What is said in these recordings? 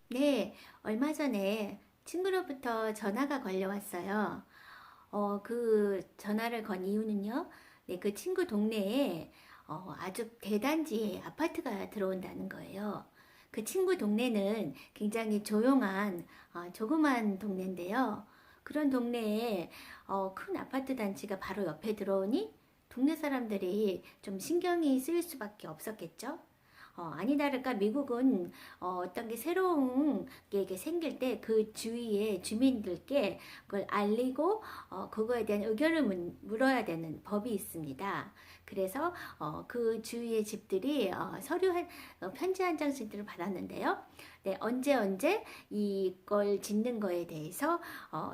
네, 얼마 전에 친구로부터 전화가 걸려왔어요. 그 전화를 건 이유는요, 네, 그 친구 동네에 아주 대단지 아파트가 들어온다는 거예요. 그 친구 동네는 굉장히 조용한 조그만 동네인데요. 그런 동네에 큰 아파트 단지가 바로 옆에 들어오니 동네 사람들이 좀 신경이 쓰일 수밖에 없었겠죠. 아니 다를까 미국은 어떤 게 새로운 게 이게 생길 때 그 주위에 주민들께 그걸 알리고 그거에 대한 의견을 물어야 되는 법이 있습니다. 그래서 그 주위의 집들이 편지 한 장씩들을 받았는데요. 네, 언제 이걸 짓는 거에 대해서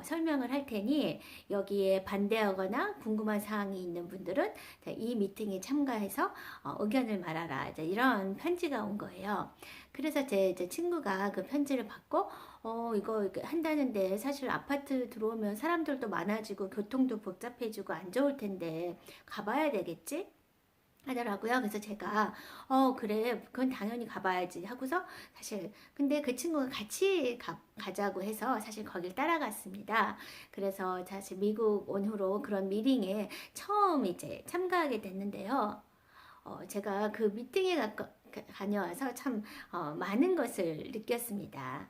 설명을 할 테니 여기에 반대하거나 궁금한 사항이 있는 분들은 이 미팅에 참가해서 의견을 말하라. 이제 이런 편지가 온 거예요. 그래서 제 친구가 그 편지를 받고, 이거 한다는데 사실 아파트 들어오면 사람들도 많아지고 교통도 복잡해지고 안 좋을 텐데 가봐야 되겠지? 하더라고요. 그래서 제가 그래 그건 당연히 가봐야지 하고서 사실 근데 그 친구가 같이 가자고 해서 사실 거길 따라갔습니다. 그래서 사실 미국 온 후로 그런 미팅에 처음 이제 참가하게 됐는데요. 제가 그 미팅에 다녀와서 참 많은 것을 느꼈습니다.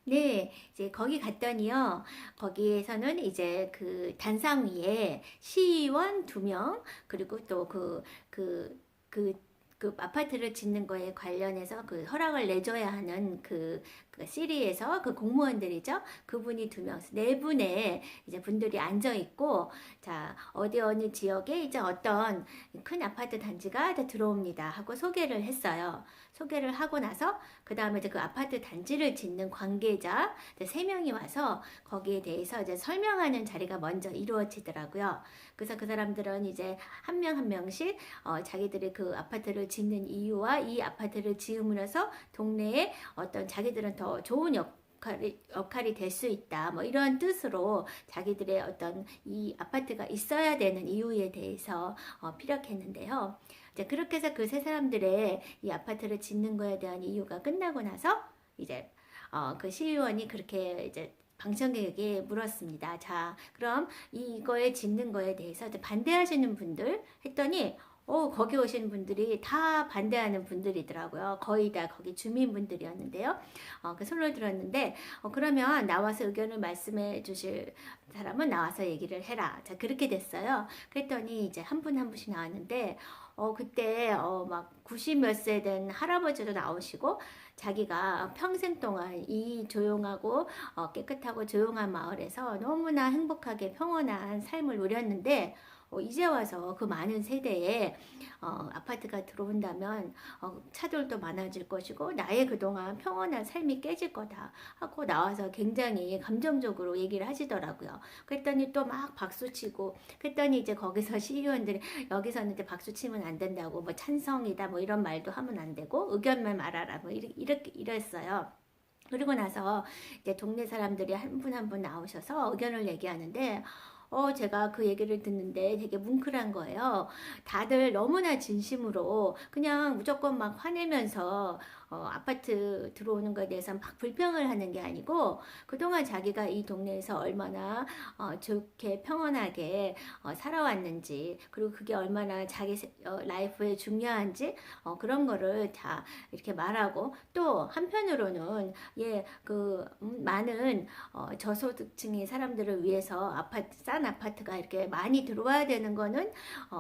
네, 이제 거기 갔더니요. 거기에서는 이제 그 단상 위에 시의원 2명, 그리고 또 그, 그 아파트를 짓는 거에 관련해서 그 허락을 내줘야 하는 그 시리에서 그 공무원들이죠. 그분이 2명, 4분의 이제 분들이 앉아 있고, 자, 어디 어느 지역에 이제 어떤 큰 아파트 단지가 이제 들어옵니다 하고 소개를 했어요. 소개를 하고 나서 그 다음에 이제 그 아파트 단지를 짓는 관계자 3명이 와서 거기에 대해서 이제 설명하는 자리가 먼저 이루어지더라고요. 그래서 그 사람들은 이제 한 명 한 명씩 자기들이 그 아파트를 짓는 이유와 이 아파트를 지음으로써 동네에 어떤 자기들은 더 좋은 역할이 될 수 있다. 뭐 이런 뜻으로 자기들의 어떤 이 아파트가 있어야 되는 이유에 대해서 피력했는데요. 이제 그렇게 해서 그 3사람들의 이 아파트를 짓는 거에 대한 이유가 끝나고 나서 이제 그 시의원이 그렇게 이제 방청객에게 물었습니다. 자, 그럼 이거에 짓는 거에 대해서 이제 반대하시는 분들 했더니 거기 오신 분들이 다 반대하는 분들이더라고요. 거의 다 거기 주민분들이었는데요. 그 손을 들었는데, 그러면 나와서 의견을 말씀해 주실 사람은 나와서 얘기를 해라. 자, 그렇게 됐어요. 그랬더니 이제 한 분 한 분씩 나왔는데, 그때 막 90 몇 세 된 할아버지도 나오시고 자기가 평생 동안 이 조용하고 깨끗하고 조용한 마을에서 너무나 행복하게 평온한 삶을 누렸는데 이제 와서 그 많은 세대에 아파트가 들어온다면 차들도 많아질 것이고 나의 그동안 평온한 삶이 깨질 거다 하고 나와서 굉장히 감정적으로 얘기를 하시더라고요. 그랬더니 또 막 박수치고 그랬더니 이제 거기서 시의원들이 여기서는 이제 박수치면 안 된다고 뭐 찬성이다 뭐 이런 말도 하면 안 되고 의견만 말하라 뭐 이렇게 이랬어요. 그리고 나서 이제 동네 사람들이 한 분 한 분 나오셔서 의견을 얘기하는데 제가 그 얘기를 듣는데 되게 뭉클한 거예요. 다들 너무나 진심으로 그냥 무조건 막 화내면서 아파트 들어오는 거에 대해서 막 불평을 하는 게 아니고 그동안 자기가 이 동네에서 얼마나 좋게 평온하게 살아왔는지 그리고 그게 얼마나 자기 라이프에 중요한지 그런 거를 다 이렇게 말하고 또 한편으로는 많은 저소득층의 사람들을 위해서 싼 아파트가 이렇게 많이 들어와야 되는 거는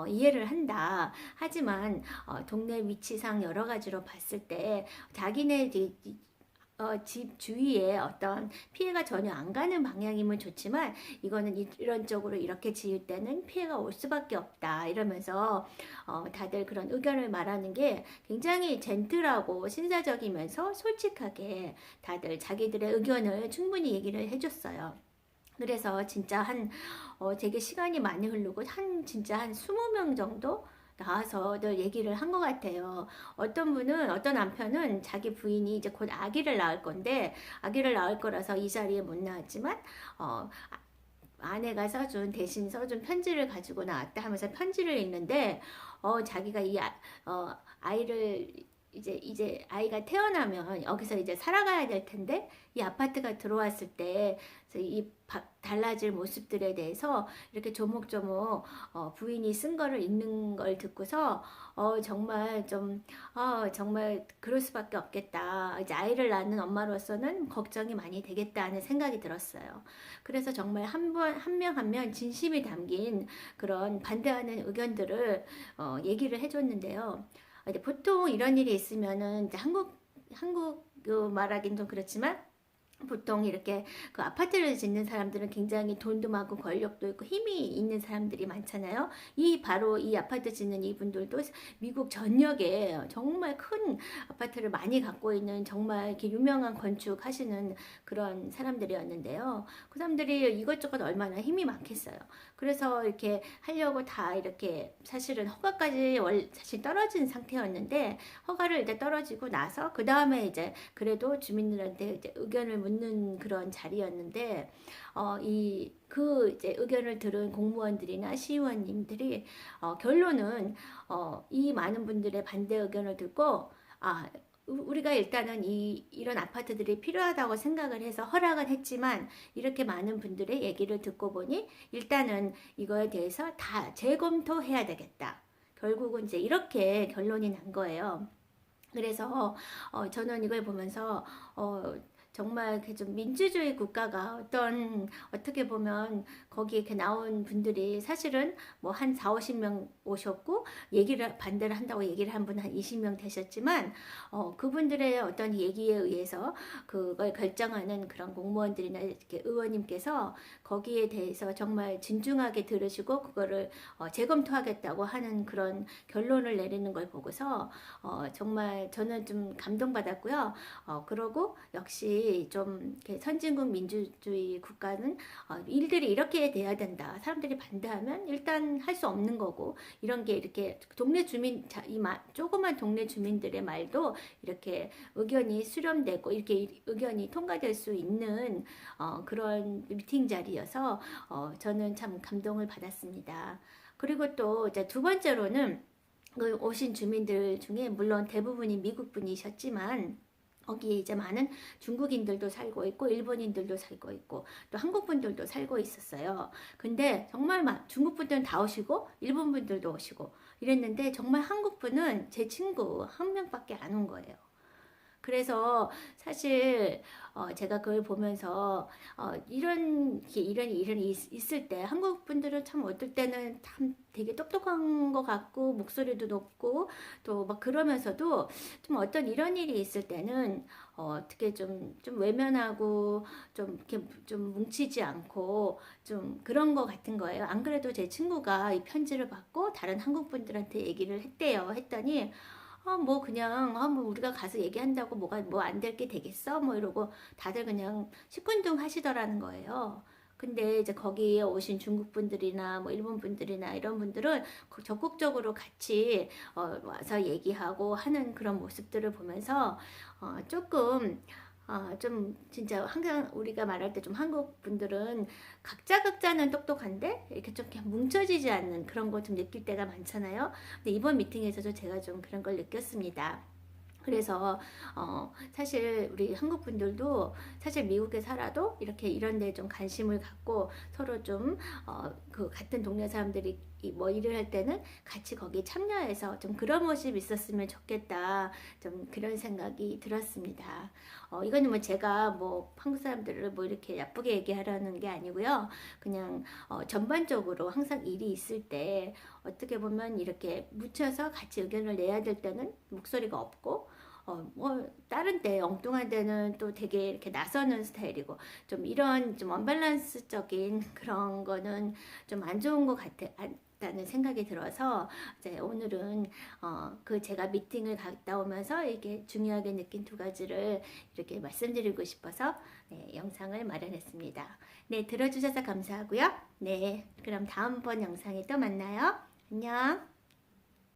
이해를 한다. 하지만 동네 위치상 여러 가지로 봤을 때 자기네 집 주위에 어떤 피해가 전혀 안 가는 방향이면 좋지만 이거는 이런 쪽으로 이렇게 지을 때는 피해가 올 수밖에 없다 이러면서 다들 그런 의견을 말하는 게 굉장히 젠틀하고 신사적이면서 솔직하게 다들 자기들의 의견을 충분히 얘기를 해줬어요. 그래서 진짜 되게 시간이 많이 흐르고 진짜 한 20명 정도 나와서들 얘기를 한 것 같아요. 어떤 남편은 자기 부인이 이제 곧 아기를 낳을 건데, 아기를 낳을 거라서 이 자리에 못 나왔지만, 아내가 대신 써준 편지를 가지고 나왔다 하면서 편지를 읽는데, 자기가 아이를 이제 아이가 태어나면 여기서 이제 살아가야 될 텐데, 이 아파트가 들어왔을 때 달라질 모습들에 대해서 이렇게 조목조목 부인이 쓴 거를 읽는 걸 듣고서 정말 정말 그럴 수밖에 없겠다. 이제 아이를 낳는 엄마로서는 걱정이 많이 되겠다 하는 생각이 들었어요. 그래서 정말 한 명 한 명 진심이 담긴 그런 반대하는 의견들을 얘기를 해줬는데요. 이제 보통 이런 일이 있으면은 이제 한국 말하긴 좀 그렇지만, 보통 이렇게 그 아파트를 짓는 사람들은 굉장히 돈도 많고 권력도 있고 힘이 있는 사람들이 많잖아요. 바로 이 아파트 짓는 이분들도 미국 전역에 정말 큰 아파트를 많이 갖고 있는 정말 이렇게 유명한 건축하시는 그런 사람들이었는데요. 그 사람들이 이것저것 얼마나 힘이 많겠어요. 그래서 이렇게 하려고 다 이렇게 사실은 허가까지 사실 떨어진 상태였는데, 허가를 이제 떨어지고 나서 그 다음에 이제 그래도 주민들한테 이제 의견을 묻는 그런 자리였는데, 이제 의견을 들은 공무원들이나 시의원님들이 결론은 이 많은 분들의 반대 의견을 듣고, 우리가 일단은 이런 아파트들이 필요하다고 생각을 해서 허락은 했지만, 이렇게 많은 분들의 얘기를 듣고 보니 일단은 이거에 대해서 다 재검토해야 되겠다. 결국은 이제 이렇게 결론이 난 거예요. 그래서 저는 이걸 보면서 정말 좀 민주주의 국가가 어떻게 보면 거기에 이렇게 나온 분들이 사실은 뭐 한 4, 50명 오셨고, 반대를 한다고 얘기를 한 분 한 20명 되셨지만, 그분들의 어떤 얘기에 의해서 그걸 결정하는 그런 공무원들이나 이렇게 의원님께서 거기에 대해서 정말 진중하게 들으시고 그거를 재검토하겠다고 하는 그런 결론을 내리는 걸 보고서 정말 저는 좀 감동받았고요. 그러고 역시 좀 선진국 민주주의 국가는 일들이 이렇게 돼야 된다. 사람들이 반대하면 일단 할 수 없는 거고, 이런 게 이렇게 동네 주민, 조그만 동네 주민들의 말도 이렇게 의견이 수렴되고 이렇게 의견이 통과될 수 있는 그런 미팅 자리여서 저는 참 감동을 받았습니다. 그리고 또 이제 두 번째로는 그 오신 주민들 중에 물론 대부분이 미국 분이셨지만, 거기에 이제 많은 중국인들도 살고 있고 일본인들도 살고 있고 또 한국 분들도 살고 있었어요. 근데 정말 중국 분들은 다 오시고 일본 분들도 오시고 이랬는데, 정말 한국 분은 제 친구 한 명밖에 안 온 거예요. 그래서 사실 제가 그걸 보면서 이런 일이 있을 때 한국 분들은 참 어떨 때는 참 되게 똑똑한 것 같고 목소리도 높고 또 막 그러면서도 좀 어떤 이런 일이 있을 때는 어떻게 좀 외면하고 좀 이렇게 좀 뭉치지 않고 좀 그런 거 같은 거예요. 안 그래도 제 친구가 이 편지를 받고 다른 한국 분들한테 얘기를 했대요. 했더니 뭐 그냥 뭐 우리가 가서 얘기한다고 뭐가 뭐 안 될 게 되겠어? 뭐 이러고 다들 그냥 시큰둥 하시더라는 거예요. 근데 이제 거기에 오신 중국 분들이나 뭐 일본 분들이나 이런 분들은 적극적으로 같이 와서 얘기하고 하는 그런 모습들을 보면서 조금 좀 진짜 항상 우리가 말할 때 좀 한국 분들은 각자는 똑똑한데 이렇게 좀 그냥 뭉쳐지지 않는 그런 거 좀 느낄 때가 많잖아요. 근데 이번 미팅에서도 제가 좀 그런 걸 느꼈습니다. 그래서 사실 우리 한국 분들도 사실 미국에 살아도 이렇게 이런 데 좀 관심을 갖고 서로 좀 그 같은 동네 사람들이 뭐 일을 할 때는 같이 거기 참여해서 좀 그런 모습이 있었으면 좋겠다, 좀 그런 생각이 들었습니다. 이거는 뭐 제가 뭐 한국 사람들을 뭐 이렇게 나쁘게 얘기하라는 게 아니고요. 그냥 전반적으로 항상 일이 있을 때 어떻게 보면 이렇게 묻혀서 같이 의견을 내야 될 때는 목소리가 없고, 뭐 다른 때 엉뚱한 데는 또 되게 이렇게 나서는 스타일이고, 좀 이런 좀 언밸런스적인 그런 거는 좀 안 좋은 것 같다는 생각이 들어서 이제 오늘은 그 제가 미팅을 갔다 오면서 이게 중요하게 느낀 두 가지를 이렇게 말씀드리고 싶어서 네, 영상을 마련했습니다. 네, 들어주셔서 감사하고요. 네, 그럼 다음번 영상에 또 만나요. 안녕.